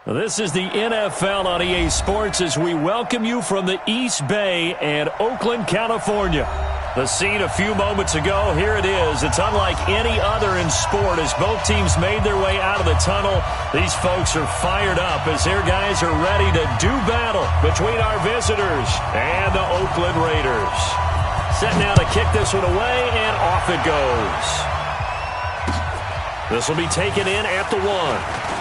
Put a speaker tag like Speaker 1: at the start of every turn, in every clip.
Speaker 1: This is the NFL on EA Sports as we welcome you from the East Bay and Oakland, California. The scene a few moments ago, here it is. It's unlike any other in sport as both teams made their way out of the tunnel. These folks are fired up as their guys are ready to do battle between our visitors and the Oakland Raiders. Set now to kick this one away, and off it goes. This will be taken in at the 1.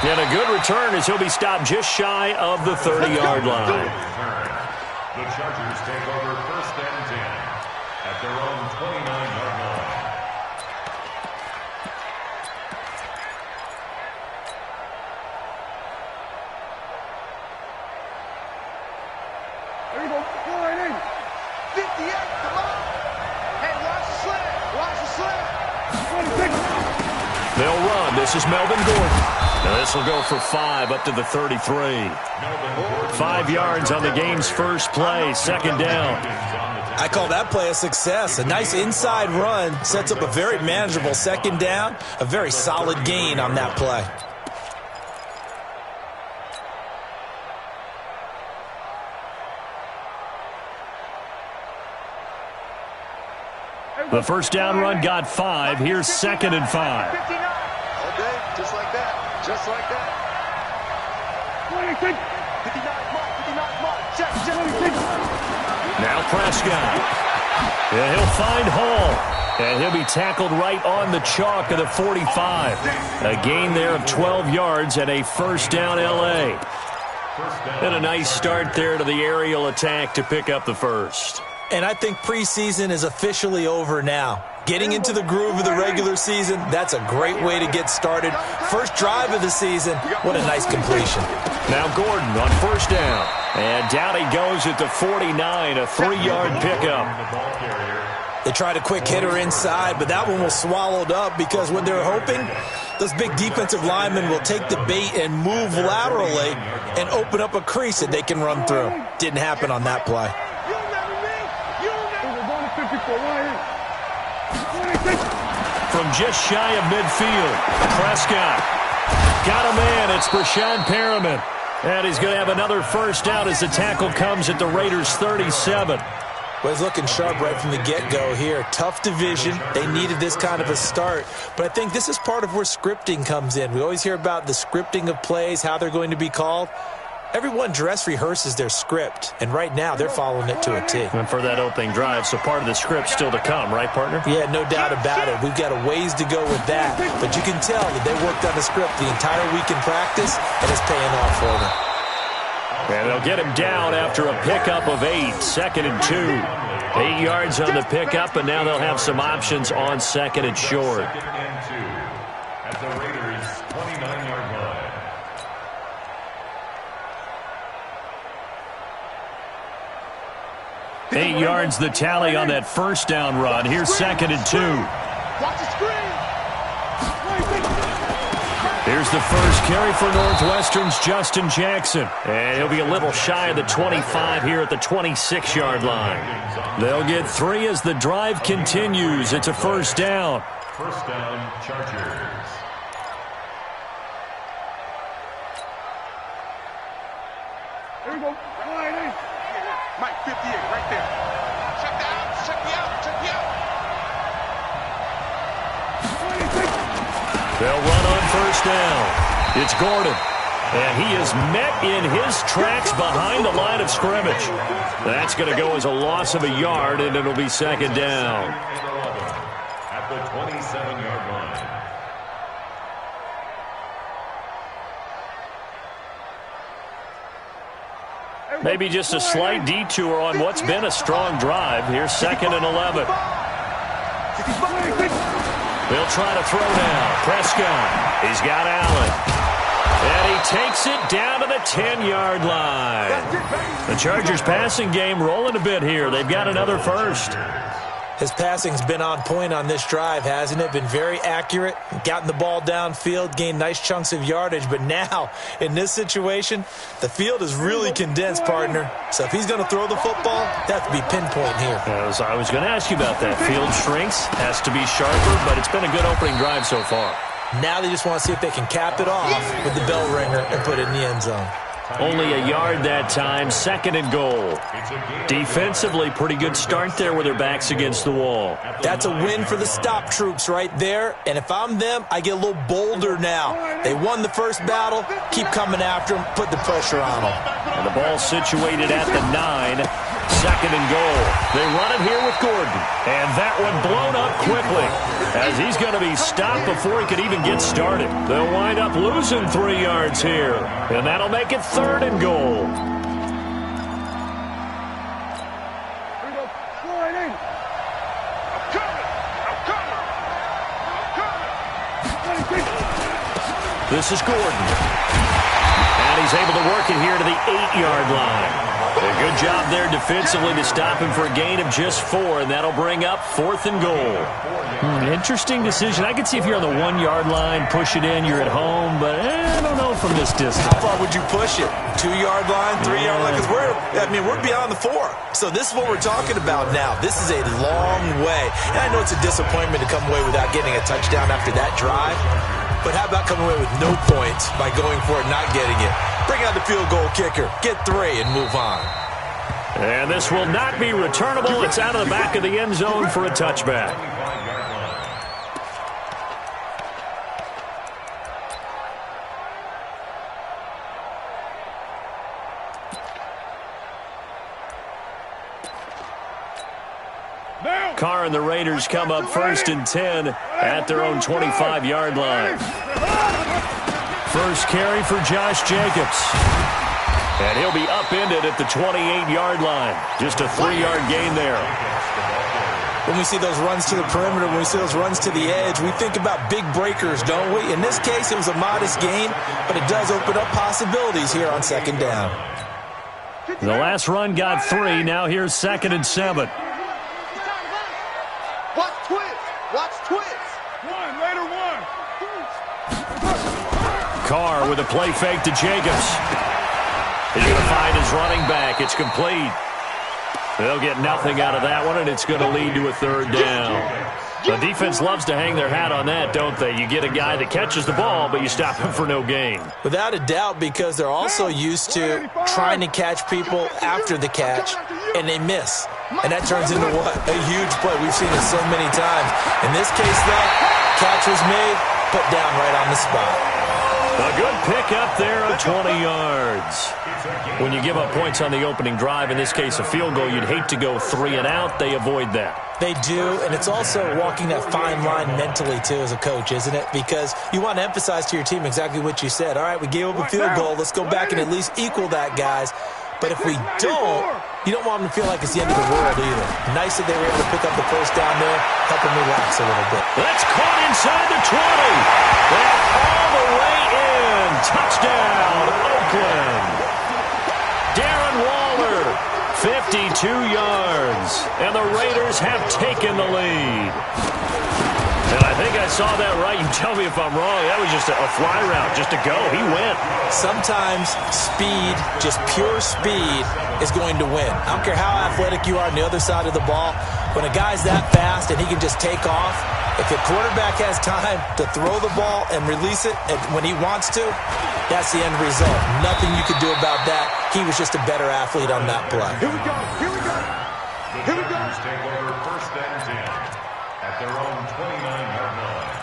Speaker 1: And a good return as he'll be stopped just shy of the 30-yard line.
Speaker 2: The Chargers take over 1st and 10 at their own 29-yard line.
Speaker 3: There you go. 58, come on. Hey, watch the slant. Watch the slant.
Speaker 1: They'll run. This is Melvin Gordon. Now this will go for 5 up to the 33. 5 yards on the game's first play, 2nd down.
Speaker 4: I call that play a success. A nice inside run sets up a very manageable 2nd down. A very solid gain on that play.
Speaker 1: The first down run got 5. Here's 2nd and 5.
Speaker 3: Okay, just like that. Just like that. 59, check.
Speaker 1: Now Prescott. And he'll find Hall. And he'll be tackled right on the chalk of the 45. A gain there of 12 yards and a first down L.A. And a nice start there to the aerial attack to pick up the first.
Speaker 4: And I think preseason is officially over now. Getting into the groove of the regular season, that's a great way to get started. First drive of the season, what a nice completion.
Speaker 1: Now Gordon on first down. And down he goes at the 49, a 3-yard pickup.
Speaker 4: They tried a quick hitter inside, but that one was swallowed up because what they're hoping, those big defensive linemen will take the bait and move laterally and open up a crease that they can run through. Didn't happen on that play.
Speaker 1: From just shy of midfield, Prescott got a man. It's Brashad Perriman. And he's going to have another first down as the tackle comes at the Raiders' 37.
Speaker 4: Well, he's looking sharp right from the get-go here. Tough division. They needed this kind of a start. But I think this is part of where scripting comes in. We always hear about the scripting of plays, how they're going to be called. Everyone dress rehearses their script, and right now they're following it to a T.
Speaker 1: And for that opening drive, so part of the script still to come, right, partner?
Speaker 4: Yeah, no doubt about it. We've got a ways to go with that, but you can tell that they worked on the script the entire week in practice, and it's paying off for them.
Speaker 1: And they'll get him down after a pickup of 8, 2nd and 2. 8 yards on the pickup, and now they'll have some options on 2nd and short.
Speaker 2: 2nd and 2 at the Raiders' 29-yard line.
Speaker 1: Eight yards the tally on that first down run. Here's 2nd and 2.
Speaker 3: Watch the screen.
Speaker 1: Here's the first carry for Northwestern's Justin Jackson. And he'll be a little shy of the 25 here at the 26-yard line. They'll get 3 as the drive continues. It's a first down.
Speaker 2: First down, Chargers.
Speaker 3: There you go. Mike, 58, right there. Check that out. Check me out. Check me out.
Speaker 1: They'll run on first down. It's Gordon. And he is met in his tracks behind the line of scrimmage. That's going to go as a loss of a yard, and it'll be 2nd down.
Speaker 2: At the 27-yard line.
Speaker 1: Maybe just a slight detour on what's been a strong drive. Here's 2nd and 11. They'll try to throw now. Prescott. He's got Allen. And he takes it down to the 10-yard line. The Chargers passing game rolling a bit here. They've got another first.
Speaker 4: His passing's been on point on this drive, hasn't it? Been very accurate, gotten the ball downfield, gained nice chunks of yardage. But now, in this situation, the field is really condensed, partner. So if he's going to throw the football, that has to be pinpoint here.
Speaker 1: I was going to ask you about that. Field shrinks, has to be sharper, but it's been a good opening drive so far.
Speaker 4: Now they just want to see if they can cap it off with the bell ringer and put it in the end zone.
Speaker 1: Only a yard that time, 2nd and goal. Defensively, pretty good start there with their backs against the wall.
Speaker 4: That's a win for the stop troops right there, and if I'm them, I get a little bolder now. They won the first battle, keep coming after them, put the pressure on them.
Speaker 1: And the ball situated at the 9, 2nd and goal. They run it here with Gordon, and that one blown up quickly as he's going to be stopped before he could even get started. They'll wind up losing 3 yards here, and that'll make it 3rd and goal. This is Gordon. And he's able to work it here to the 8-yard line. A good job there defensively to stop him for a gain of just 4, and that'll bring up 4th and goal. Interesting decision. I could see if you're on the 1-yard line, push it in, you're at home, but I don't know from this distance.
Speaker 4: How far would you push it? 2-yard line, 3-yard line? Because we're beyond the 4. So this is what we're talking about now. This is a long way. And I know it's a disappointment to come away without getting a touchdown after that drive. But how about coming away with no points by going for it, not getting it? Bring out the field goal kicker, get 3, and move on.
Speaker 1: And this will not be returnable. It's out of the back of the end zone for a touchback. Carr and the Raiders come up 1st and 10 at their own 25-yard line. First carry for Josh Jacobs. And he'll be upended at the 28-yard line. Just a 3-yard gain there.
Speaker 4: When we see those runs to the perimeter, when we see those runs to the edge, we think about big breakers, don't we? In this case, it was a modest gain, but it does open up possibilities here on 2nd down.
Speaker 1: The last run got 3. Now here's 2nd and 7.
Speaker 3: Watch twist. Watch twist. 1, later 1.
Speaker 1: Carr with a play fake to Jacobs. He's going to find his running back. It's complete. They'll get nothing out of that one, and it's going to lead to a 3rd down. The defense loves to hang their hat on that, don't they? You get a guy that catches the ball, but you stop him for no gain.
Speaker 4: Without a doubt, because they're also used to trying to catch people after the catch, and they miss. And that turns into what? A huge play. We've seen it so many times. In this case, though, catch was made, put down right on the spot.
Speaker 1: A good pick up there of 20 yards. When you give up points on the opening drive, in this case a field goal, you'd hate to go 3 and out. They avoid that.
Speaker 4: They do, and it's also walking that fine line mentally, too, as a coach, isn't it? Because you want to emphasize to your team exactly what you said. All right, we gave up a field goal. Let's go back and at least equal that, guys. But if we don't, you don't want them to feel like it's the end of the world either. Nice that they were able to pick up the first down there, help them relax a little bit.
Speaker 1: That's caught inside the 20. And all the way in. Touchdown, Oakland. Darren Waller, 52 yards. And the Raiders have taken the lead. And I think I saw that right. You tell me if I'm wrong. That was just a fly route, just to go. He went.
Speaker 4: Sometimes speed, just pure speed, is going to win. I don't care how athletic you are on the other side of the ball. When a guy's that fast and he can just take off, if the quarterback has time to throw the ball and release it when he wants to, that's the end result. Nothing you could do about that. He was just a better athlete on that play.
Speaker 3: Here we go. Here we go. Here we go.
Speaker 2: Take over 1st and 10 at their own 29-yard line.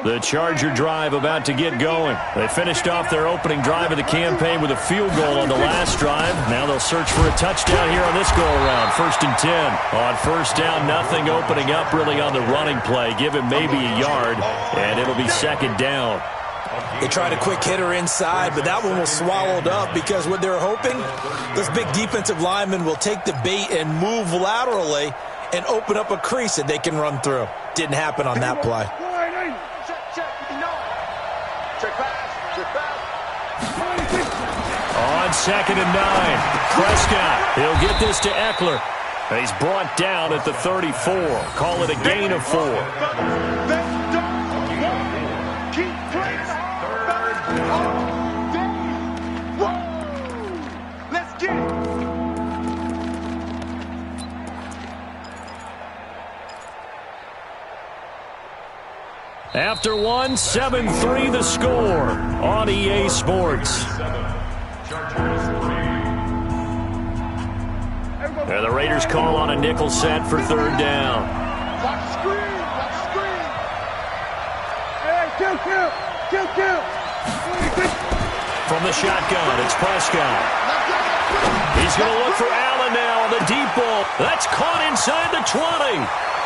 Speaker 1: The Charger drive about to get going. They finished off their opening drive of the campaign with a field goal on the last drive. Now they'll search for a touchdown here on this go-around. 1st and 10. On 1st down, nothing opening up really on the running play. Give him maybe a yard, and it'll be 2nd down.
Speaker 4: They tried a quick hitter inside, but that one was swallowed up because what they're hoping, those big defensive linemen will take the bait and move laterally and open up a crease that they can run through. Didn't happen on that play.
Speaker 1: On 2nd and 9, Prescott. He'll get this to Eckler. He's brought down at the 34. Call it a gain of 4.
Speaker 3: Let's get it.
Speaker 1: After one, 7-3 the score on EA Sports. And the Raiders call on a nickel set for third down.
Speaker 3: Watch the screen. Watch the screen. Hey, kill.
Speaker 1: From the shotgun, it's Prescott. He's going to look for Allen now on the deep ball. That's caught inside the 20.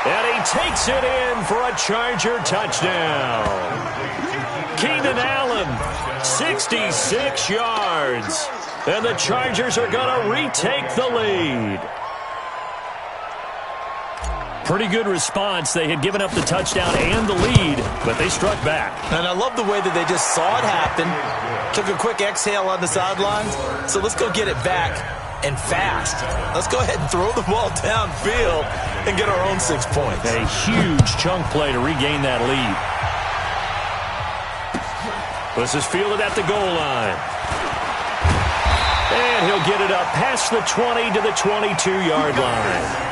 Speaker 1: And he takes it in for a Charger touchdown. Keenan Allen, 66 yards. And the Chargers are going to retake the lead. Pretty good response. They had given up the touchdown and the lead, but they struck back.
Speaker 4: And I love the way that they just saw it happen, took a quick exhale on the sidelines. So let's go get it back and fast. Let's go ahead and throw the ball downfield and get our own 6 points.
Speaker 1: A huge chunk play to regain that lead. This is fielded at the goal line. And he'll get it up past the 20 to the 22-yard line.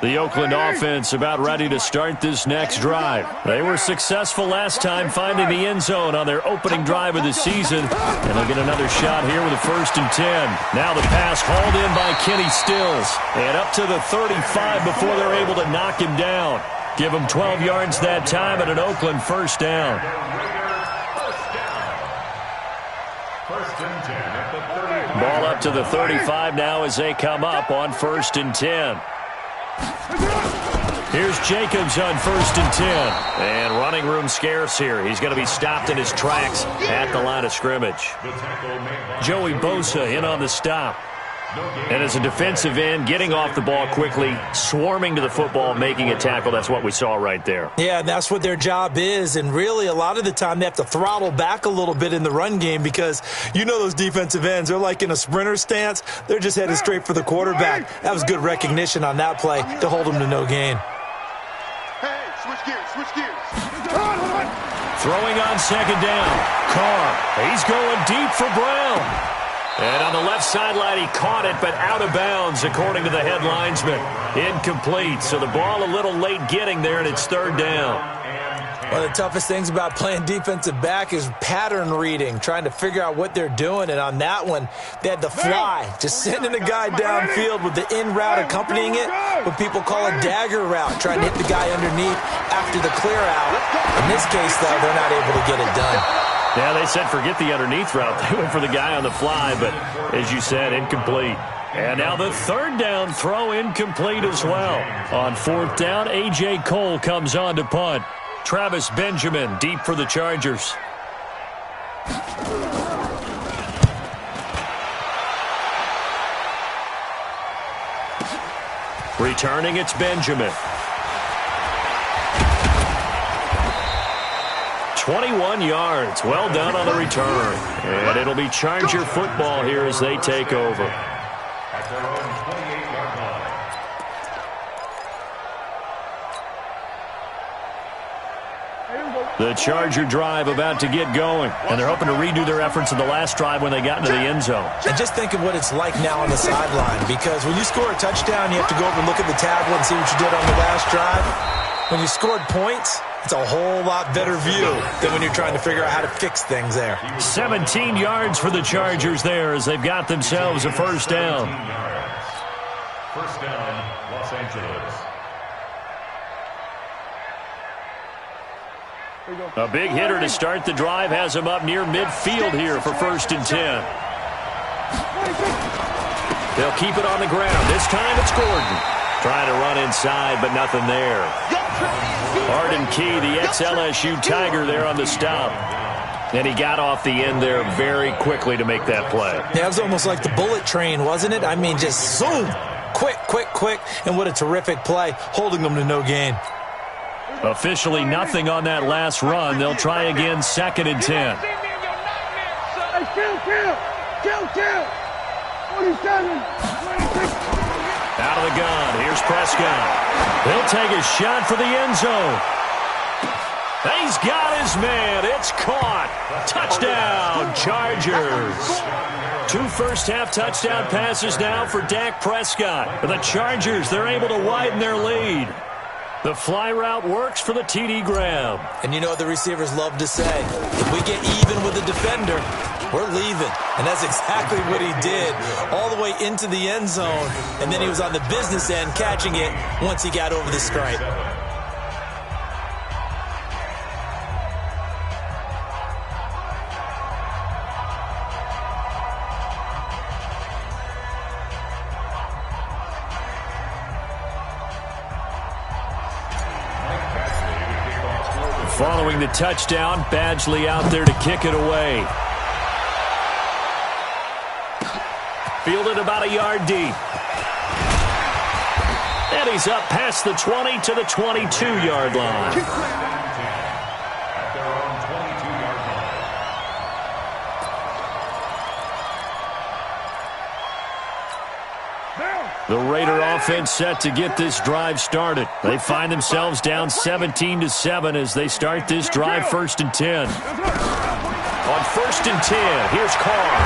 Speaker 1: The Oakland offense about ready to start this next drive. They were successful last time finding the end zone on their opening drive of the season. And they'll get another shot here with a 1st and 10. Now the pass hauled in by Kenny Stills. And up to the 35 before they're able to knock him down. Give him 12 yards that time and an Oakland 1st down. Ball up to the 35 now as they come up on 1st and 10. Here's Jacobs on 1st and 10. And running room scarce here. He's going to be stopped in his tracks at the line of scrimmage. Joey Bosa in on the stop. And as a defensive end, getting off the ball quickly, swarming to the football, making a tackle. That's what we saw right there.
Speaker 4: Yeah, that's what their job is. And really, a lot of the time, they have to throttle back a little bit in the run game because you know those defensive ends, they're like in a sprinter stance. They're just headed straight for the quarterback. That was good recognition on that play to hold them to no gain.
Speaker 3: Hey, switch gears.
Speaker 1: Throwing on 2nd down. Carr, he's going deep for Brown. And on the left sideline, he caught it, but out of bounds, according to the head linesman. Incomplete, so the ball a little late getting there, and it's 3rd down.
Speaker 4: One of the toughest things about playing defensive back is pattern reading, trying to figure out what they're doing. And on that one, they had the fly, just sending a guy downfield with the in route accompanying it, what people call a dagger route, trying to hit the guy underneath after the clear out. In this case, though, they're not able to get it done.
Speaker 1: Yeah, they said forget the underneath route. They went for the guy on the fly, but as you said, incomplete. And now the 3rd down throw incomplete as well. On 4th down, A.J. Cole comes on to punt. Travis Benjamin deep for the Chargers. Returning, it's Benjamin. 21 yards. Well done on the return. And it'll be Charger football here as they take over.
Speaker 2: At their own 28-yard line.
Speaker 1: The Charger drive about to get going. And they're hoping to redo their efforts in the last drive when they got into the end zone.
Speaker 4: And just think of what it's like now on the sideline, because when you score a touchdown, you have to go over and look at the tablet and see what you did on the last drive. When you scored points, it's a whole lot better view than when you're trying to figure out how to fix things there.
Speaker 1: 17 yards for the Chargers there as they've got themselves a 1st down.
Speaker 2: 1st down, Los Angeles.
Speaker 1: A big hitter to start the drive has him up near midfield here for 1st and 10. They'll keep it on the ground. This time it's Gordon. Trying to run inside, but nothing there. Arden Key, the ex-LSU Tiger, there on the stop. And he got off the end there very quickly to make that play.
Speaker 4: Yeah, it was almost like the bullet train, wasn't it? I mean, just zoom. Quick. And what a terrific play, holding them to no gain.
Speaker 1: Officially nothing on that last run. They'll try again, 2nd and 10.
Speaker 3: Kill. 47, 26.
Speaker 1: Out out of the gun. Here's Prescott. He'll take a shot for the end zone. He's got his man. It's caught. Touchdown, Chargers. 2 first-half touchdown passes now for Dak Prescott. The Chargers, they're able to widen their lead. The fly route works for the TD grab.
Speaker 4: And you know what the receivers love to say? If we get even with the defender, we're leaving. And that's exactly what he did, all the way into the end zone. And then he was on the business end catching it once he got over the stripe.
Speaker 1: Following the touchdown, Badgley out there to kick it away. Fielded about a yard deep. And he's up past the 20 to the 22-yard line.
Speaker 2: At their own 22-yard line.
Speaker 1: The Raider offense set to get this drive started. They find themselves down 17-7 as they start this drive 1st and 10. On 1st and 10, here's Carr.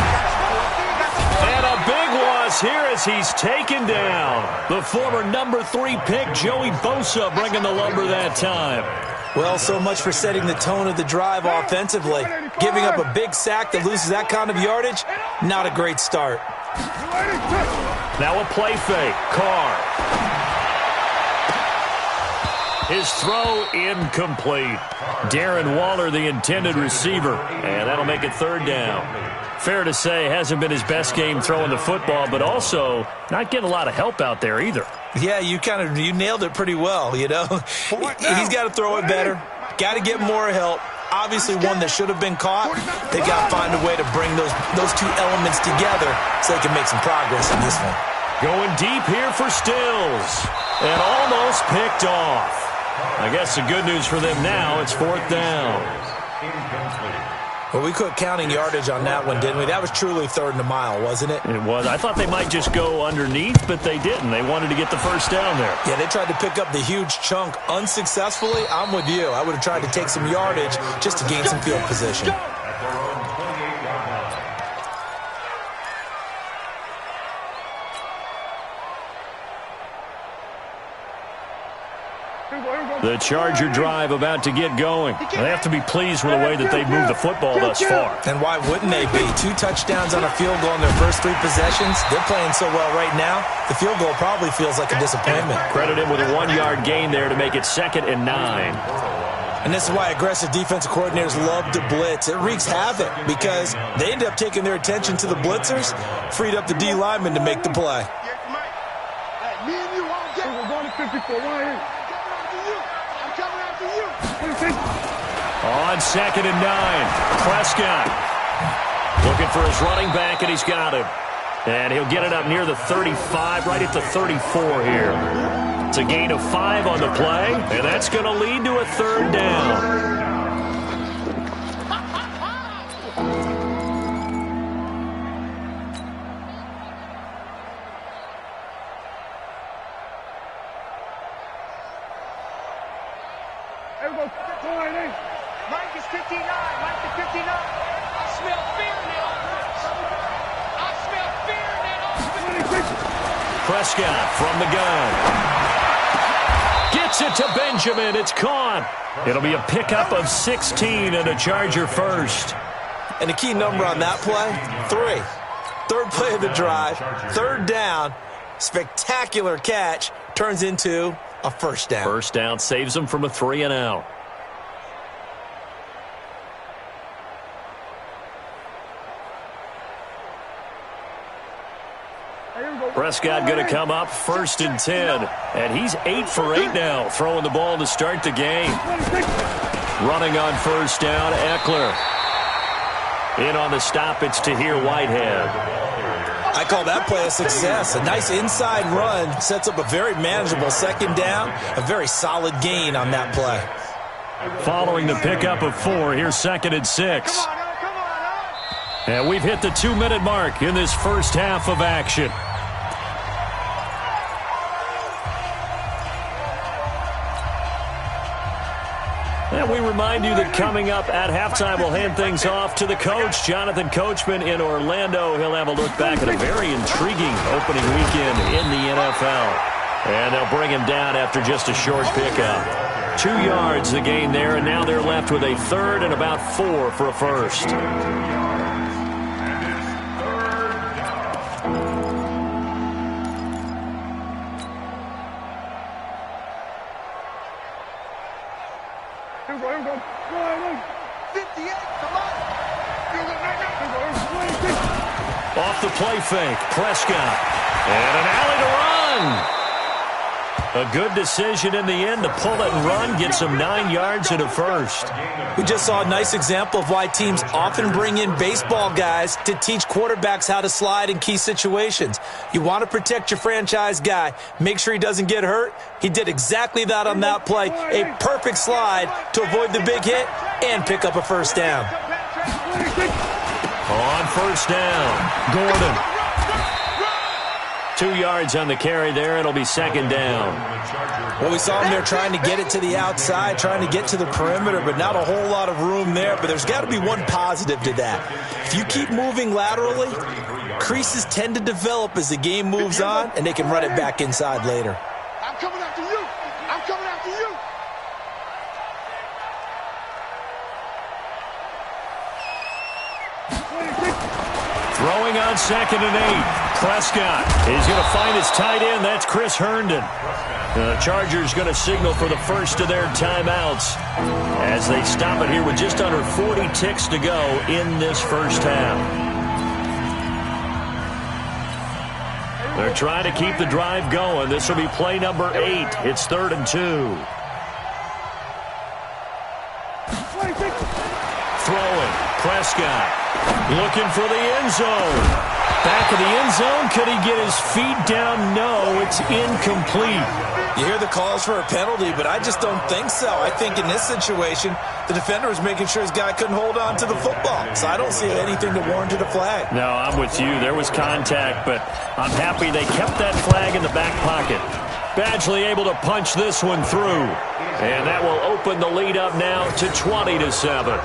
Speaker 1: And a big loss here as he's taken down. The former number 3 pick, Joey Bosa, bringing the lumber that time.
Speaker 4: Well, so much for setting the tone of the drive offensively. Giving up a big sack that loses that kind of yardage, not a great start.
Speaker 1: Now a play fake. Carr. His throw incomplete. Darren Waller, the intended receiver. And that'll make it 3rd down. Fair to say, hasn't been his best game throwing the football, but also not getting a lot of help out there either.
Speaker 4: Yeah, you nailed it pretty well, you know. He's got to throw it better. Got to get more help. Obviously one that should have been caught. They got to find a way to bring those 2 elements together so they can make some progress in this one.
Speaker 1: Going deep here for Stills. And almost picked off. I guess the good news for them now, it's 4th down.
Speaker 4: Well, we quit counting yardage on that one, didn't we? That was truly 3rd and a mile, wasn't it?
Speaker 1: It was. I thought they might just go underneath, but they didn't. They wanted to get the 1st down there.
Speaker 4: Yeah, they tried to pick up the huge chunk unsuccessfully. I'm with you. I would have tried to take some yardage just to gain some field position.
Speaker 2: At their own 28-yard line.
Speaker 1: The Charger drive about to get going. They have to be pleased with the way that they've moved the football thus far.
Speaker 4: And why wouldn't they be? 2 touchdowns on a field goal in their first 3 possessions. They're playing so well right now, the field goal probably feels like a disappointment.
Speaker 1: Credit him with a 1-yard gain there to make it 2nd and 9.
Speaker 4: And this is why aggressive defensive coordinators love to blitz. It wreaks havoc because they end up taking their attention to the blitzers, freed up the D lineman to make the play.
Speaker 3: Me and you won't get it. We're going to 54. I'm coming after you.
Speaker 1: On 2nd and 9, Prescott looking for his running back, and he's got him. And he'll get it up near the 35, right at the 34 here. It's a gain of 5 on the play, and that's going to lead to a 3rd down.
Speaker 3: Mike is 59. Mike is 59. I smell fear in that offense. I smell fear in that offense.
Speaker 1: Prescott from the gun. Gets it to Benjamin. It's caught. It'll be a pickup of 16 and a Charger 1st.
Speaker 4: And the key number on that play, 3. 3rd play of the drive, 3rd down, spectacular catch, turns into a 1st down.
Speaker 1: 1st down saves them from a 3 and out. Prescott going to come up 1st and 10. And he's 8 for 8 now, throwing the ball to start the game. Running on 1st down, Eckler. In on the stop, it's Tahir Whitehead.
Speaker 4: I call that play a success. A nice inside run sets up a very manageable 2nd down. A very solid gain on that play.
Speaker 1: Following the pickup of 4, here's 2nd and 6. And we've hit the 2-minute mark in this first half of action. And we remind you that coming up at halftime, we'll hand things off to the coach, Jonathan Coachman in Orlando. He'll have a look back at a very intriguing opening weekend in the NFL. And they'll bring him down after just a short pickup. 2 yards the gain there, and now they're left with a third and about 4 for a first. Off the play fake, Prescott. And an alley to run. A good decision in the end to pull it and run, get some 9 yards and a first.
Speaker 4: We just saw a nice example of why teams often bring in baseball guys to teach quarterbacks how to slide in key situations. You want to protect your franchise guy. Make sure he doesn't get hurt. He did exactly that on that play. A perfect slide to avoid the big hit and pick up a first down.
Speaker 1: On first down, Gordon. 2 yards on the carry there. It'll be second down.
Speaker 4: Well, we saw him there trying to get it to the outside, trying to get to the perimeter, but not a whole lot of room there. But there's got to be one positive to that. If you keep moving laterally, creases tend to develop as the game moves on, and they can run it back inside later.
Speaker 3: I'm coming after you. I'm coming after you.
Speaker 1: Throwing on 2nd and 8. Prescott is going to find his tight end. That's Chris Herndon. The Chargers going to signal for the first of their timeouts as they stop it here with just under 40 ticks to go in this first half. They're trying to keep the drive going. This will be play number 8. It's 3rd and 2. Throwing. Prescott looking for the end zone. Back of the end zone. Could he get his feet down? No, it's incomplete.
Speaker 4: You hear the calls for a penalty, but I just don't think so. I think in this situation, the defender was making sure his guy couldn't hold on to the football. So I don't see anything to warrant a flag.
Speaker 1: No, I'm with you. There was contact, but I'm happy they kept that flag in the back pocket. Badgley able to punch this one through. And that will open the lead up now to 20-7.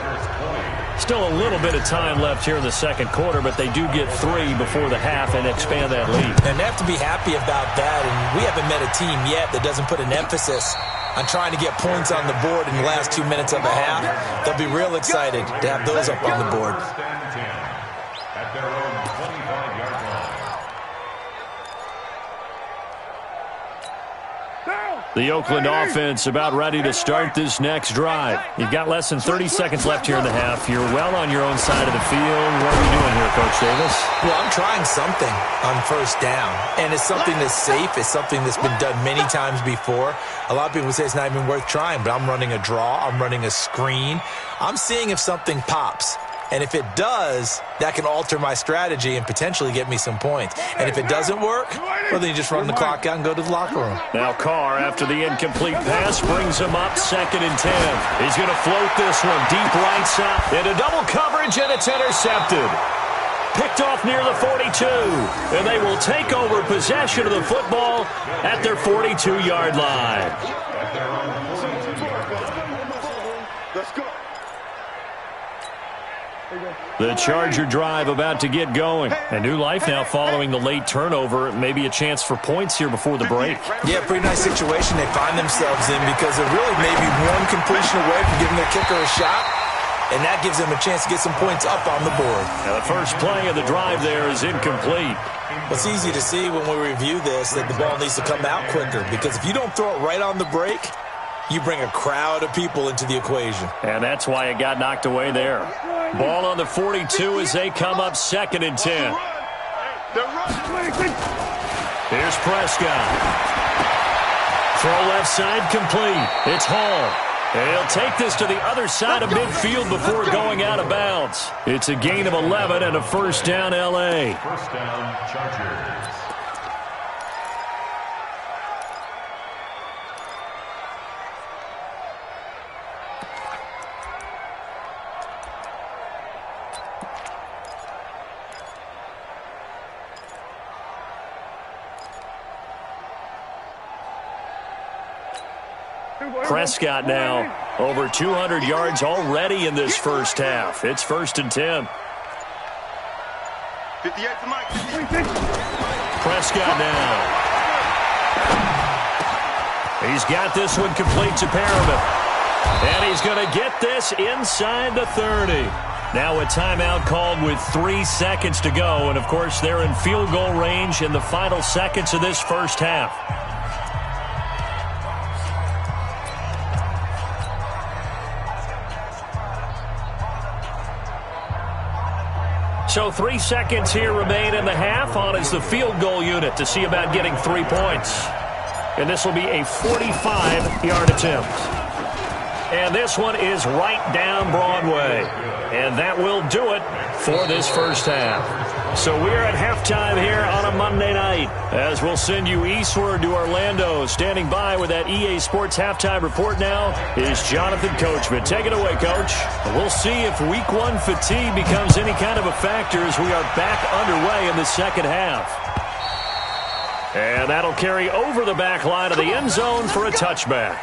Speaker 1: Still a little bit of time left here in the second quarter, but they do get 3 before the half and expand that lead.
Speaker 4: And they have to be happy about that. And we haven't met a team yet that doesn't put an emphasis on trying to get points on the board in the last 2 minutes of the half. They'll be real excited to have those up on the board.
Speaker 2: At their own 25-yard line.
Speaker 1: The Oakland offense about ready to start this next drive. You've got less than 30 seconds left here in the half. You're well on your own side of the field. What are you doing here, Coach Davis?
Speaker 4: Well, I'm trying something on first down, and it's something that's safe. It's something that's been done many times before. A lot of people say it's not even worth trying, but I'm running a draw. I'm running a screen. I'm seeing if something pops. And if it does, that can alter my strategy and potentially get me some points. And if it doesn't work, well, then you just run the clock out and go to the locker room.
Speaker 1: Now Carr, after the incomplete pass, brings him up 2nd and 10. He's going to float this one deep right side. Into double coverage, and it's intercepted. Picked off near the 42. And they will take over possession of the football at their 42-yard line.
Speaker 3: Let's go.
Speaker 1: The Charger drive about to get going. A new life now following the late turnover. Maybe a chance for points here before the break.
Speaker 4: Yeah, pretty nice situation they find themselves in because they're really maybe one completion away from giving their kicker a shot, and that gives them a chance to get some points up on the board.
Speaker 1: Now the first play of the drive there is incomplete.
Speaker 4: Well, it's easy to see when we review this that the ball needs to come out quicker because if you don't throw it right on the break, you bring a crowd of people into the equation.
Speaker 1: And that's why it got knocked away there. Ball on the 42 as they come up 2nd and 10. Here's Prescott. Throw left side complete. It's Hall. And he'll take this to the other side of midfield before going out of bounds. It's a gain of 11 and a first down, L.A.
Speaker 2: First down, Chargers.
Speaker 1: Prescott now over 200 yards already in this first half. It's 1st and 10.
Speaker 3: 58 to Mike.
Speaker 1: Prescott now. He's got this one complete to Perriman. And he's going to get this inside the 30. Now a timeout called with 3 seconds to go. And, of course, they're in field goal range in the final seconds of this first half. So 3 seconds here remain in the half. On is the field goal unit to see about getting 3 points. And this will be a 45-yard attempt. And this one is right down Broadway. And that will do it for this first half. So we're at halftime here on a Monday night, as we'll send you eastward to Orlando. Standing by with that EA Sports halftime report now is Jonathan Coachman. Take it away, Coach. We'll see if Week 1 fatigue becomes any kind of a factor as we are back underway in the second half. And that'll carry over the back line of the end zone for a touchback.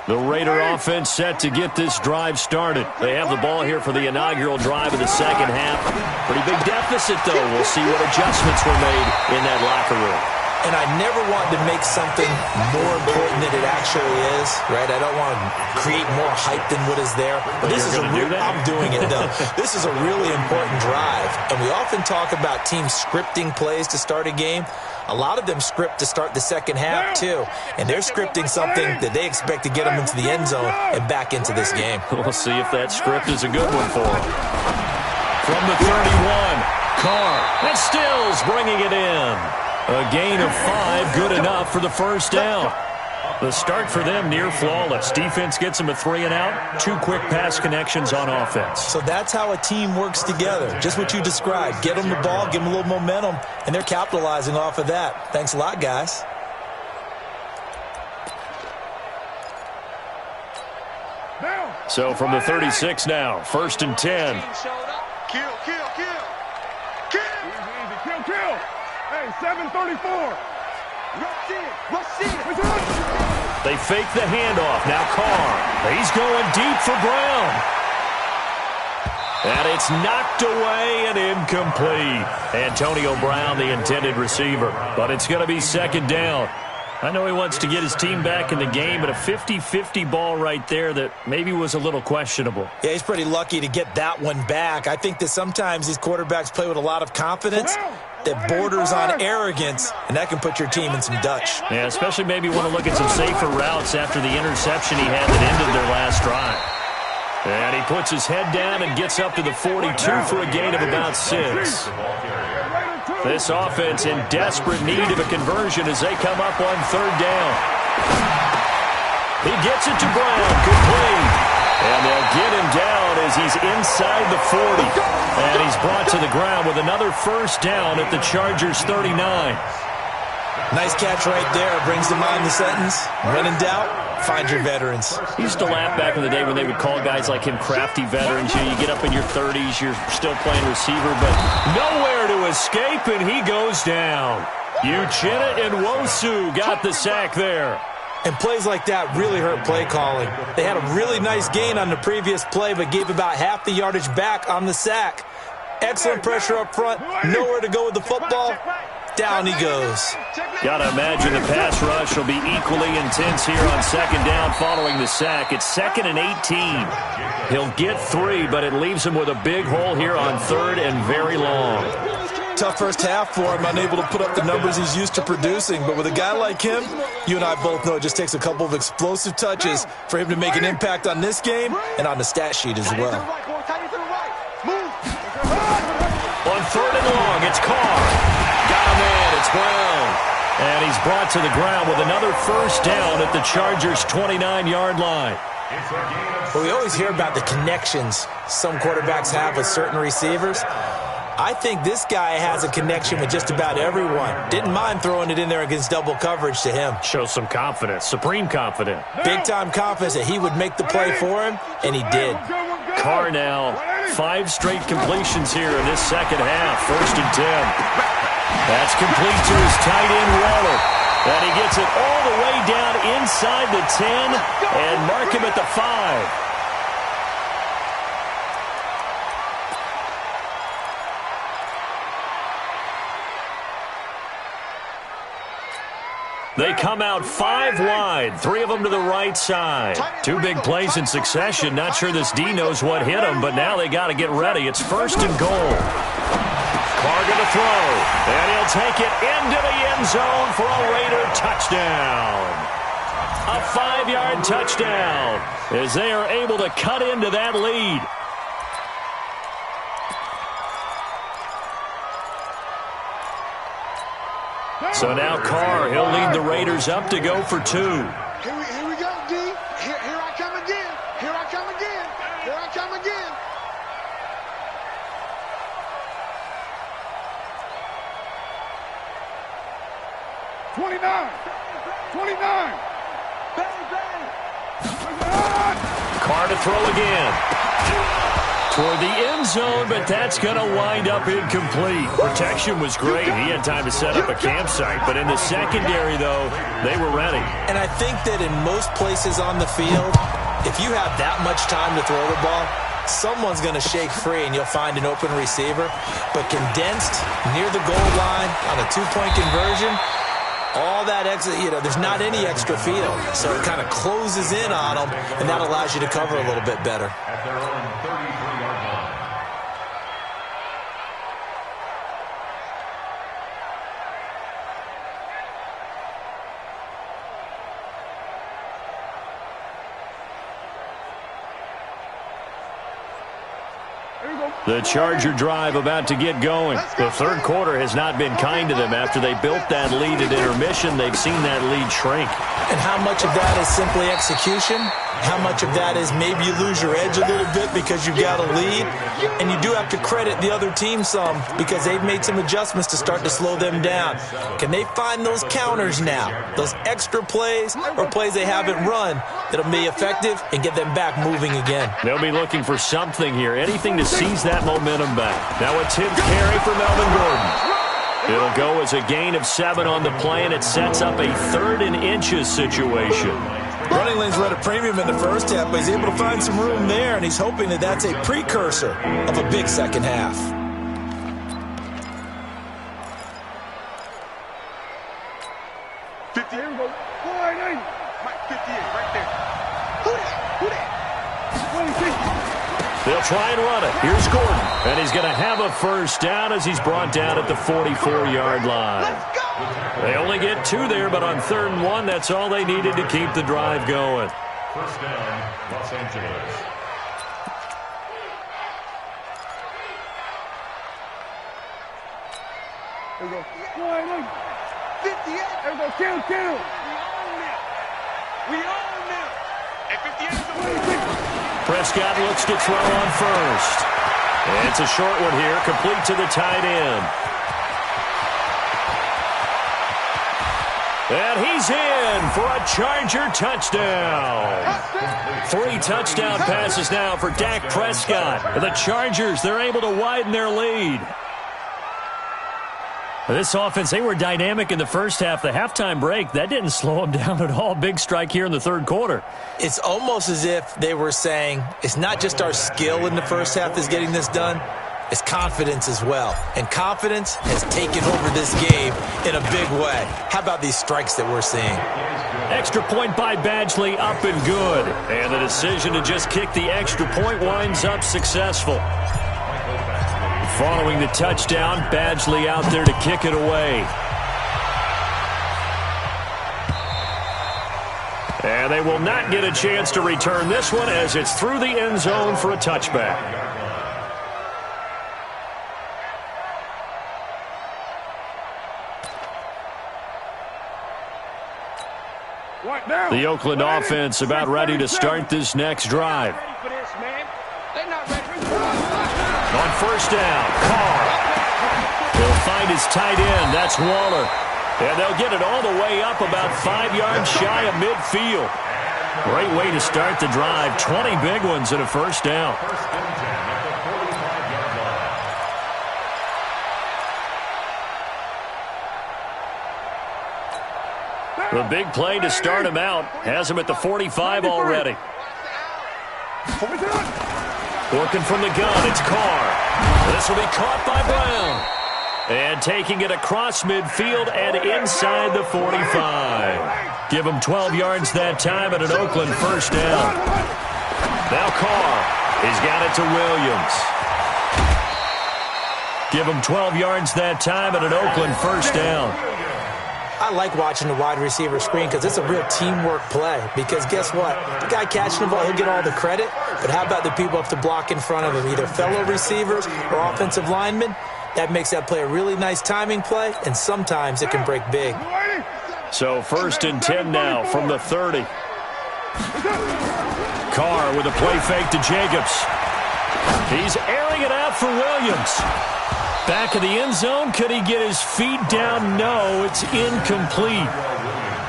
Speaker 1: The Raider offense set to get this drive started. They have the ball here for the inaugural drive of the second half. Pretty big deficit, though. We'll see what adjustments were made in that locker room.
Speaker 4: And I never want to make something more important than it actually is, right? I don't want to create more hype than what is there. But this is I'm doing it, though. This is a really important drive. And we often talk about teams scripting plays to start a game. A lot of them script to start the second half, too. And they're scripting something that they expect to get them into the end zone and back into this game.
Speaker 1: We'll see if that script is a good one for them. From the 31, Carr. And Stills bringing it in. A gain of 5, good enough for the first down. The start for them near flawless. Defense gets them a 3 and out. 2 quick pass connections on offense.
Speaker 4: So that's how a team works together. Just what you described. Get them the ball, give them a little momentum, and they're capitalizing off of that. Thanks a lot, guys.
Speaker 1: So from the 36 now, 1st and 10.
Speaker 3: Kill.
Speaker 5: Hey, 734.
Speaker 1: They fake the handoff. Now Carr. He's going deep for Brown. And it's knocked away and incomplete. Antonio Brown, the intended receiver. But it's going to be 2nd down. I know he wants to get his team back in the game, but a 50-50 ball right there that maybe was a little questionable.
Speaker 4: Yeah, he's pretty lucky to get that one back. I think that sometimes these quarterbacks play with a lot of confidence that borders on arrogance, and that can put your team in some Dutch.
Speaker 1: Yeah, especially maybe want to look at some safer routes after the interception he had that ended their last drive. And he puts his head down and gets up to the 42 for a gain of about 6. This offense in desperate need of a conversion as they come up on 3rd down. He gets it to Brown, complete. And they'll get him down as he's inside the 40. And he's brought to the ground with another 1st down at the Chargers' 39.
Speaker 4: Nice catch right there. Brings to mind the sentence, when in doubt, find your veterans.
Speaker 1: He used to laugh back in the day when they would call guys like him crafty veterans. You get up in your 30s, you're still playing receiver, but nowhere to escape, and he goes down. Uchenna Nwosu got the sack there.
Speaker 4: And plays like that really hurt play calling. They had a really nice gain on the previous play, but gave about half the yardage back on the sack. Excellent pressure up front. Nowhere to go with the football. Down he goes.
Speaker 1: Gotta imagine the pass rush will be equally intense here on 2nd down following the sack. It's 2nd and 18. He'll get 3, but it leaves him with a big hole here on 3rd and very long.
Speaker 4: Tough first half for him, unable to put up the numbers he's used to producing. But with a guy like him, you and I both know it just takes a couple of explosive touches for him to make an impact on this game and on the stat sheet as well.
Speaker 1: On 3rd and long, it's Carr. Got him in. It's Brown. And he's brought to the ground with another first down at the Chargers' 29-yard line.
Speaker 4: Well, we always hear about the connections some quarterbacks have with certain receivers. I think this guy has a connection with just about everyone. Didn't mind throwing it in there against double coverage to him.
Speaker 1: Shows some confidence, supreme confidence.
Speaker 4: Big-time confidence that he would make the play for him, and he did.
Speaker 1: Carr now, 5 straight completions here in this second half. 1st and 10. That's complete to his tight end, Waller. And he gets it all the way down inside the 10 and mark him at the 5. They come out 5 wide, 3 of them to the right side. 2 big plays in succession. Not sure this D knows what hit him, but now they got to get ready. It's 1st and goal. Carr going to throw, and he'll take it into the end zone for a Raider touchdown. A 5-yard touchdown as they are able to cut into that lead. So now Carr, he'll lead the Raiders up to go for 2.
Speaker 3: Here we go, D. Here I come again. Here I come again. Here I come again.
Speaker 1: Carr to throw again. Toward the end zone, but that's going to wind up incomplete. Protection was great. He had time to set up a campsite, but in the secondary, though, they were ready.
Speaker 4: And I think that in most places on the field, if you have that much time to throw the ball, someone's going to shake free and you'll find an open receiver. But condensed near the goal line on a 2-point conversion, all that extra, there's not any extra field. So it kind of closes in on them, and that allows you to cover a little bit better.
Speaker 2: At their own 33-yard line.
Speaker 1: The Charger drive about to get going. The third quarter has not been kind to them. After they built that lead at intermission, they've seen that lead shrink.
Speaker 4: And how much of that is simply execution? How much of that is maybe you lose your edge a little bit because you've got a lead? And you do have to credit the other team some because they've made some adjustments to start to slow them down. Can they find those counters now? Those extra plays or plays they haven't run that'll be effective and get them back moving again?
Speaker 1: They'll be looking for something here, anything to seize that momentum back. Now a tip carry for Melvin Gordon. It'll go as a gain of 7 on the play, and it sets up a 3rd and inches situation.
Speaker 4: Running lanes were at a premium in the first half, but he's able to find some room there, and he's hoping that that's a precursor of a big second half.
Speaker 1: They'll try and run it. Here's Gordon. And he's going to have a first down as he's brought down at the 44-yard line. They only get 2 there, but on 3rd and 1, that's all they needed to keep the drive going.
Speaker 2: First down, Los Angeles.
Speaker 5: There we go. 58. There we go. Kill.
Speaker 3: We own them. At 58.
Speaker 1: Prescott looks to throw on first. And it's a short one here, complete to the tight end. And he's in for a Charger touchdown. 3 touchdown passes now for Dak Prescott. The Chargers, they're able to widen their lead. This offense, they were dynamic in the first half. The halftime break, that didn't slow them down at all. Big strike here in the third quarter.
Speaker 4: It's almost as if they were saying, it's not just our skill in the first half that's getting this done, it's confidence as well. And confidence has taken over this game in a big way. How about these strikes that we're seeing?
Speaker 1: Extra point by Badgley, up and good. And the decision to just kick the extra point winds up successful. Following the touchdown, Badgley out there to kick it away. And they will not get a chance to return this one as it's through the end zone for a touchback. The Oakland offense about ready to start this next drive. On first down, Carr. He'll find his tight end. That's Waller. And they'll get it all the way up about 5 yards shy of midfield. Great way to start the drive. 20 big ones and a first down. The big play to start him out has him at the 45 already. Working from the gun, it's Carr. This will be caught by Brown. And taking it across midfield and inside the 45. Give him 12 yards that time at an Oakland first down. Now Carr. He's got it to Williams. Give him 12 yards that time at an Oakland first down.
Speaker 4: I like watching the wide receiver screen because it's a real teamwork play. Because guess what? The guy catching the ball, he'll get all the credit. But how about the people up to block in front of him, either fellow receivers or offensive linemen? That makes that play a really nice timing play, and sometimes it can break big.
Speaker 1: So 1st and 10 now from the 30. Carr with a play fake to Jacobs. He's airing it out for Williams. Back of the end zone. Could he get his feet down? No, it's incomplete.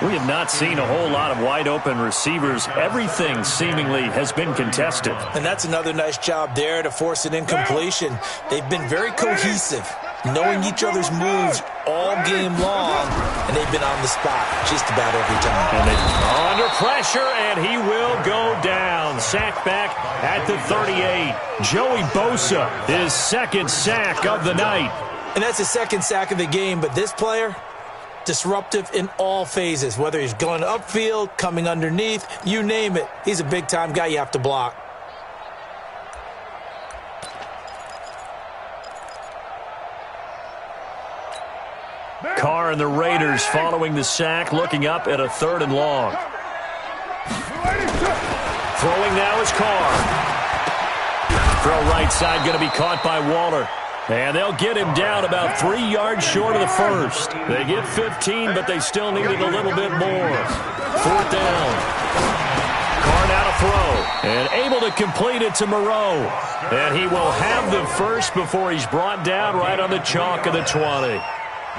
Speaker 1: We have not seen a whole lot of wide-open receivers. Everything seemingly has been contested.
Speaker 4: And that's another nice job there to force an incompletion. They've been very cohesive, knowing each other's moves all game long, and they've been on the spot just about every time.
Speaker 1: And they're under pressure, and he will go down. Sack back at the 38. Joey Bosa, his 2nd sack of the night.
Speaker 4: And that's his 2nd sack of the game, but this player, disruptive in all phases, whether he's going upfield, coming underneath, you name it. He's a big-time guy you have to block.
Speaker 1: Carr and the Raiders following the sack, looking up at a 3rd and long. Throwing now is Carr. Throw right side going to be caught by Waller. And they'll get him down about 3 yards short of the first. They get 15, but they still needed a little bit more. 4th down. Carr now to throw. And able to complete it to Moreau. And he will have the first before he's brought down right on the chalk of the 20.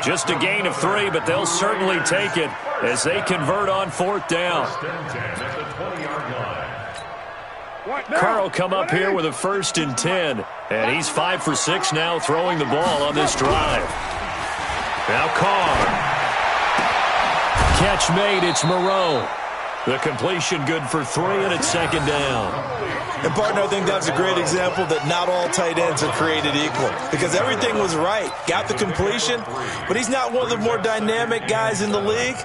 Speaker 1: Just a gain of 3, but they'll certainly take it as they convert on 4th down. Carr will come up here with a 1st and 10. And he's 5 for 6 now throwing the ball on this drive. Now Carr. Catch made, it's Moreau. The completion good for 3, and it's 2nd down.
Speaker 4: And, partner, I think that's a great example that not all tight ends are created equal. Because everything was right. Got the completion, but he's not one of the more dynamic guys in the league.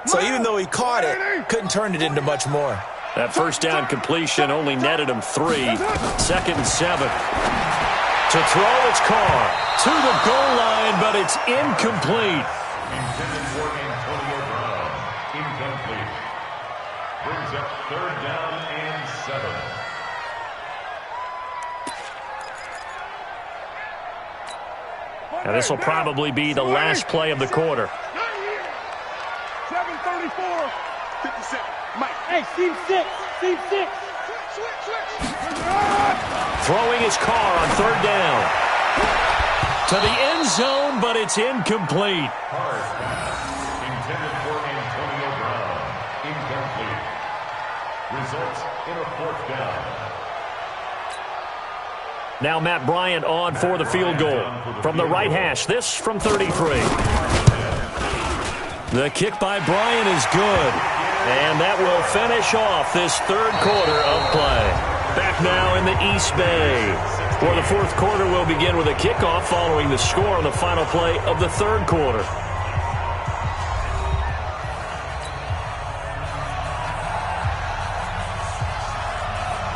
Speaker 4: So even though he caught it, couldn't turn it into much more.
Speaker 1: That 1st down completion only netted him 3. 2nd and 7. To throw, it's Carr. To the goal line, but it's incomplete.
Speaker 2: Intended for Antonio Brown. Incomplete. Brings up 3rd down and 7.
Speaker 1: Now this will probably be the last play of the quarter.
Speaker 5: 7:34. 57. Mike. Hey, team 6. Team 6.
Speaker 1: Throwing his Carr on 3rd down. To the end zone, but it's incomplete.
Speaker 2: Intended for Antonio Brown. Incomplete. Results in a 4th down.
Speaker 1: Now Matt Bryant on for the field goal. From the right hash, this from 33. The kick by Bryant is good. And that will finish off this 3rd quarter of play. Back now in the East Bay. For the 4th quarter, we'll begin with a kickoff following the score on the final play of the 3rd quarter.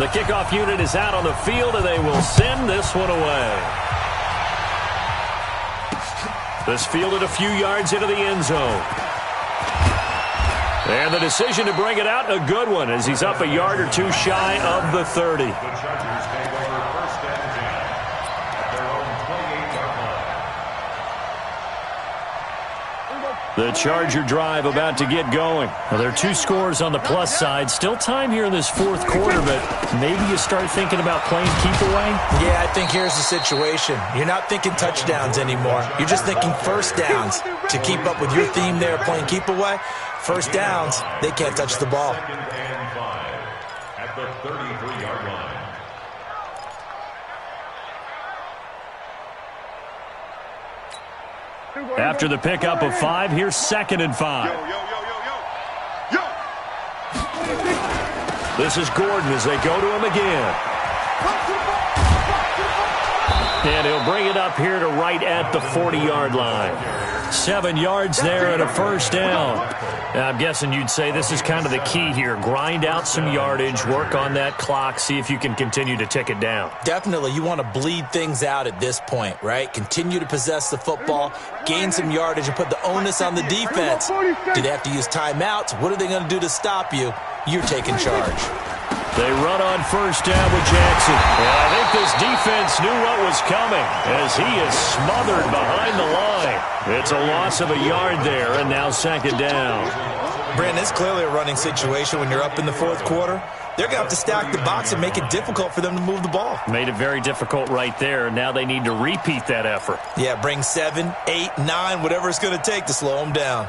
Speaker 1: The kickoff unit is out on the field, and they will send this one away. This fielded a few yards into the end zone. And the decision to bring it out, a good one, as he's up a yard or 2 shy of the 30.
Speaker 2: The Chargers take over 1st and 10 at their own 28-yard line.
Speaker 1: The Charger drive about to get going. Well, there are 2 scores on the plus side. Still time here in this fourth quarter, but maybe you start thinking about playing keep away?
Speaker 4: Yeah, I think here's the situation. You're not thinking touchdowns anymore. You're just thinking first downs. To keep up with your theme there, playing keep away, first downs, they can't touch the ball.
Speaker 2: Second and 5 at the 33-yard line.
Speaker 1: After the pickup of 5, here's 2nd and 5. This is Gordon as they go to him again. And he'll bring it up here to right at the 40-yard line. 7 yards there and a first down. Now, I'm guessing you'd say this is kind of the key here. Grind out some yardage, work on that clock, see if you can continue to tick it down.
Speaker 4: Definitely, you want to bleed things out at this point, right? Continue to possess the football, gain some yardage, and put the onus on the defense. Do they have to use timeouts? What are they going to do to stop you? You're taking charge.
Speaker 1: They run on first down with Jackson. And I think this defense knew what was coming as he is smothered behind the line. It's a loss of a yard there, and now 2nd down.
Speaker 4: Brandon, it's clearly a running situation when you're up in the fourth quarter. They're going to have to stack the box and make it difficult for them to move the ball.
Speaker 1: Made it very difficult right there. Now they need to repeat that effort.
Speaker 4: Yeah, bring 7, 8, 9, whatever it's going to take to slow them down.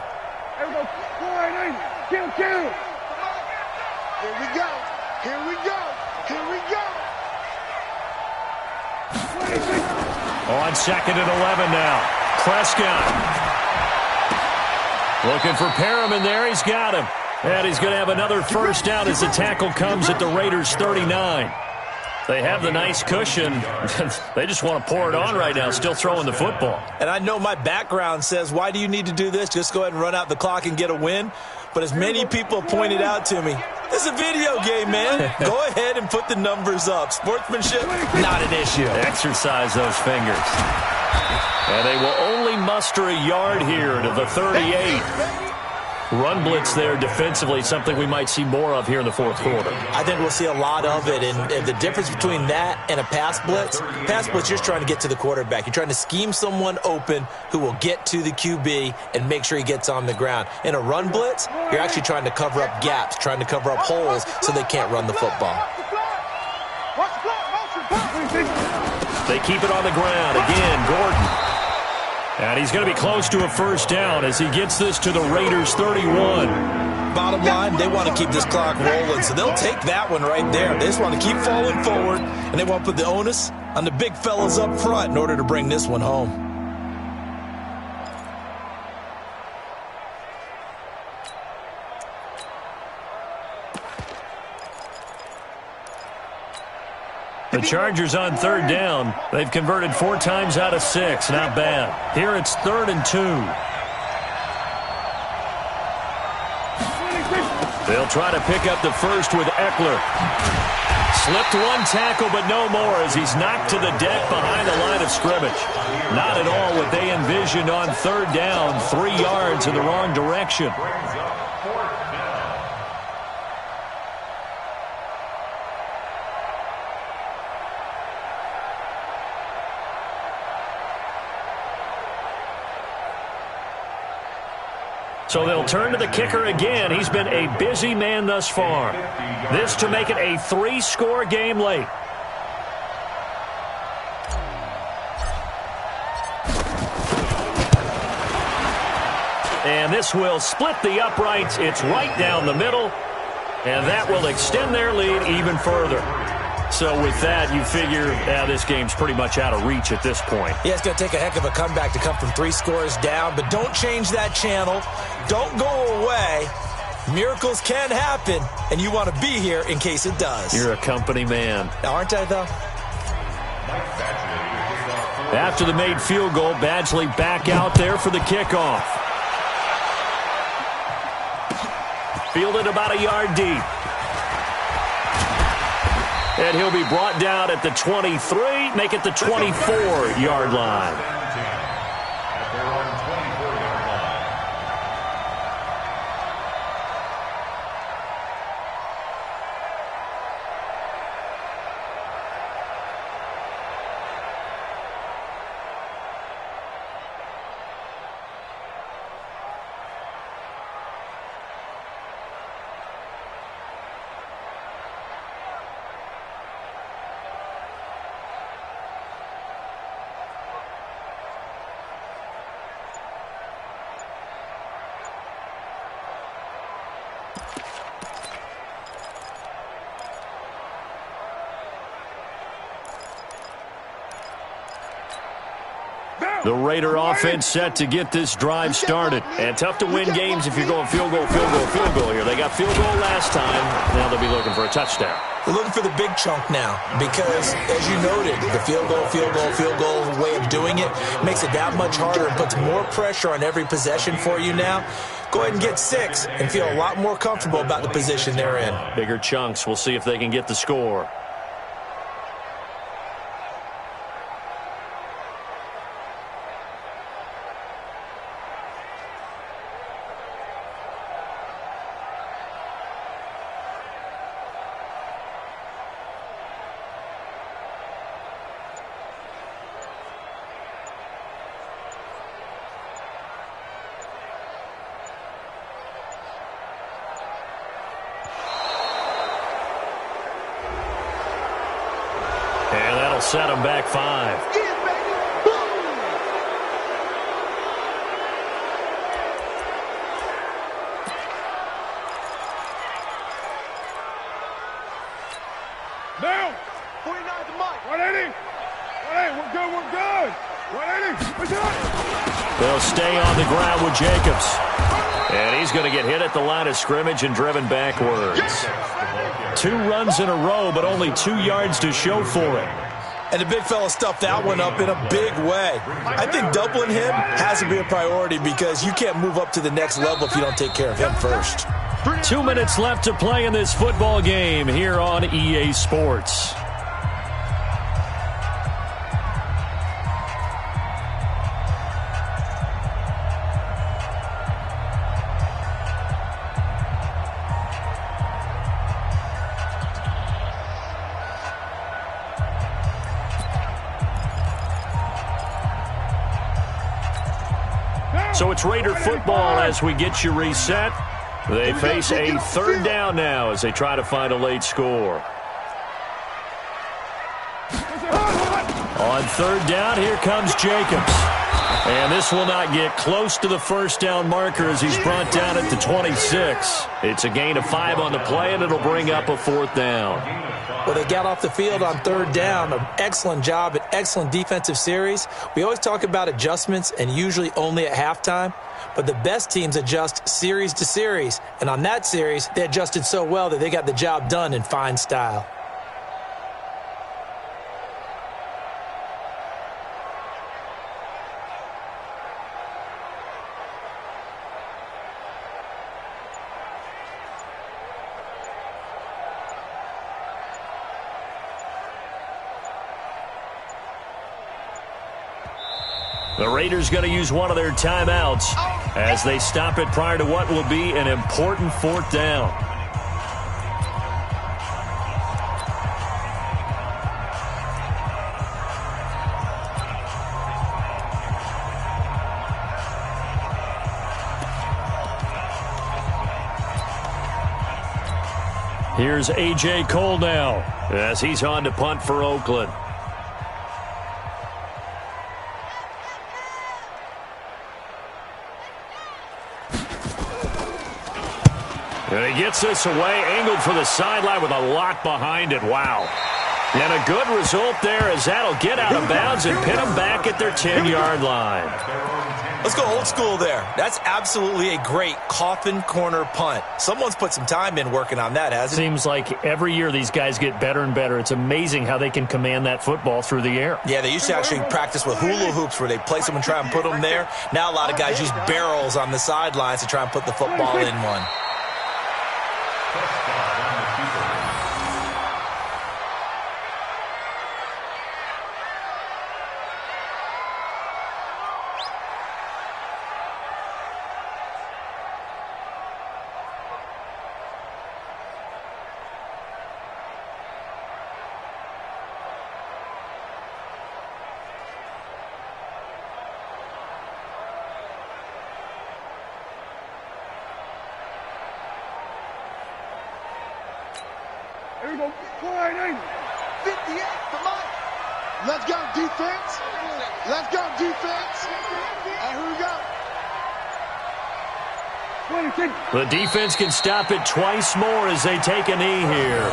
Speaker 5: Kill. Here we go. Here we go. Here we go.
Speaker 1: On 2nd and 11 now. Prescott. Looking for Perriman there. He's got him. And he's going to have another first down as the tackle comes at the Raiders' 39. They have the nice cushion. They just want to pour it on right now, still throwing the football.
Speaker 4: And I know my background says, why do you need to do this? Just go ahead and run out the clock and get a win. But as many people pointed out to me, it's a video game, man. Go ahead and put the numbers up. Sportsmanship, not an issue.
Speaker 1: Exercise those fingers. And they will only muster a yard here to the 38. Run blitz there defensively, something we might see more of here in the fourth quarter.
Speaker 4: I think we'll see a lot of it, and the difference between that and a pass blitz, you're just trying to get to the quarterback. You're trying to scheme someone open who will get to the QB and make sure he gets on the ground. In a run blitz, you're actually trying to cover up gaps, trying to cover up holes so they can't run the football.
Speaker 1: They keep it on the ground. Again, Gordon. And he's going to be close to a first down as he gets this to the Raiders' 31.
Speaker 4: Bottom line, they want to keep this clock rolling, so they'll take that one right there. They just want to keep falling forward, and they want to put the onus on the big fellas up front in order to bring this one home.
Speaker 1: The Chargers on 3rd down. They've converted 4 times out of 6. Not bad. Here it's 3rd and 2. They'll try to pick up the first with Eckler. Slipped one tackle, but no more as he's knocked to the deck behind the line of scrimmage. Not at all what they envisioned on 3rd down. 3 yards in the wrong direction. So they'll turn to the kicker again. He's been a busy man thus far. This to make it a 3-score game late. And this will split the uprights. It's right down the middle. And that will extend their lead even further. So with that, you figure this game's pretty much out of reach at this point.
Speaker 4: Yeah, it's going to take a heck of a comeback to come from 3 scores down, but don't change that channel. Don't go away. Miracles can happen, and you want to be here in case it does.
Speaker 1: You're a company man.
Speaker 4: Aren't I, though?
Speaker 1: After the made field goal, Badgley back out there for the kickoff. Fielded about a yard deep. And he'll be brought down at the 23, make it the 24-yard line. The Raider offense set to get this drive started. And tough to win games if you're going field goal, field goal, field goal here. They got field goal last time. Now they'll be looking for a touchdown.
Speaker 4: They're looking for the big chunk now because, as you noted, the field goal way of doing it makes it that much harder and puts more pressure on every possession for you now. Go ahead and get 6 and feel a lot more comfortable about the position they're in.
Speaker 1: Bigger chunks. We'll see if they can get the score. And that'll set them back 5.
Speaker 5: Now.
Speaker 3: 49 to Mike.
Speaker 5: 180. 180. We're good. 180. What's up?
Speaker 1: They'll stay on the ground with Jacobs. And he's going to get hit at the line of scrimmage and driven backwards. 2 runs in a row, but only 2 yards to show for it.
Speaker 4: And the big fella stuffed that one up in a big way. I think doubling him has to be a priority because you can't move up to the next level if you don't take care of him first.
Speaker 1: 2 minutes left to play in this football game here on EA Sports. So it's Raider football as we get you reset. They face a 3rd down now as they try to find a late score. On 3rd down, here comes Jacobs. And this will not get close to the 1st down marker as he's brought down at the 26. It's a gain of 5 on the play, and it'll bring up a 4th down.
Speaker 4: Well, they got off the field on 3rd down. An excellent job, an excellent defensive series. We always talk about adjustments and usually only at halftime. But the best teams adjust series to series. And on that series, they adjusted so well that they got the job done in fine style.
Speaker 1: The Raiders going to use one of their timeouts as they stop it prior to what will be an important 4th down. Here's A.J. Cole now as he's on to punt for Oakland. And he gets this away, angled for the sideline with a lot behind it. Wow. And a good result there as that'll get out of bounds and pin them back at their 10-yard line.
Speaker 4: Let's go old school there. That's absolutely a great coffin corner punt. Someone's put some time in working on that, hasn't it?
Speaker 1: Seems like every year these guys get better and better. It's amazing how they can command that football through the air.
Speaker 4: Yeah, they used to actually practice with hula hoops where they place them and try and put them there. Now a lot of guys use barrels on the sidelines to try and put the football in one.
Speaker 5: Here we go. 480.
Speaker 3: 58 to Mike. Let's go, defense. Let's go, defense. And here we go.
Speaker 5: 26.
Speaker 1: The defense can stop it twice more as they take a knee here.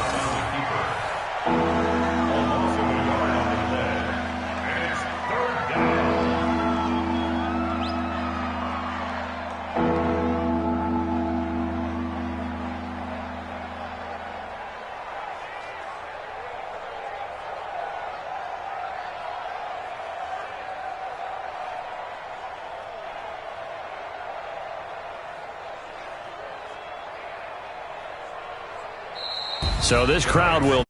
Speaker 1: So this crowd will